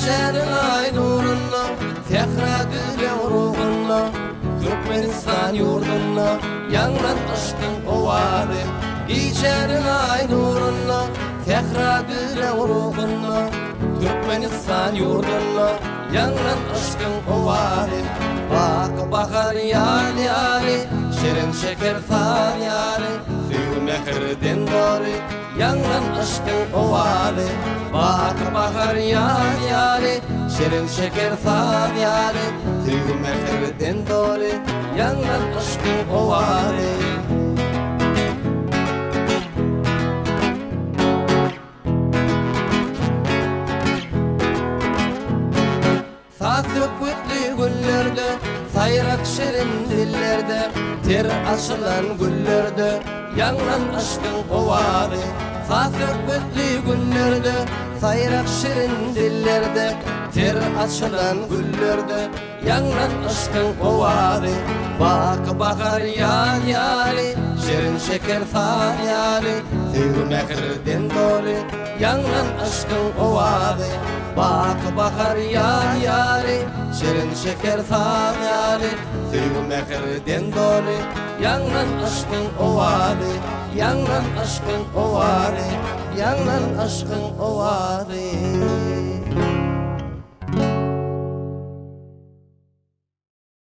geçerin ay nurunla, tekra güle ruhunla, Türkmenistan yurdunla, yanlan aşkın ovarı. Geçerin ay nurunla, tekra güle ruhunla, Türkmenistan yurdunla, yanlan aşkın ovarı. Bak bakar yali yali, şirin şeker far yali, suyu mekirden doğru, yanlan aşkın ovarı. Bak bakar yali yali, şirin şeker far yali, suyu mekirden doğru, yanlan aşkın ovarı. Sökütlü güllerde, sayrak şirin dillerde, ter açılan güllerde, yanlan aşkın ovarı. Sökütlü güllerde, sayrak şirin dillerde, ter açılan güllerde, yanlan aşkın ovarı. Bak bakar yal yali, şirin şeker far yali, suyu mekirden dolu, yanlan aşkın ovarı. Bak bakar yal yali, şirin şeker far yali, suyu mekirden dolu, yanlan aşkın ovarı. Yanlan aşkın ovarı, yanlan aşkın ovarı.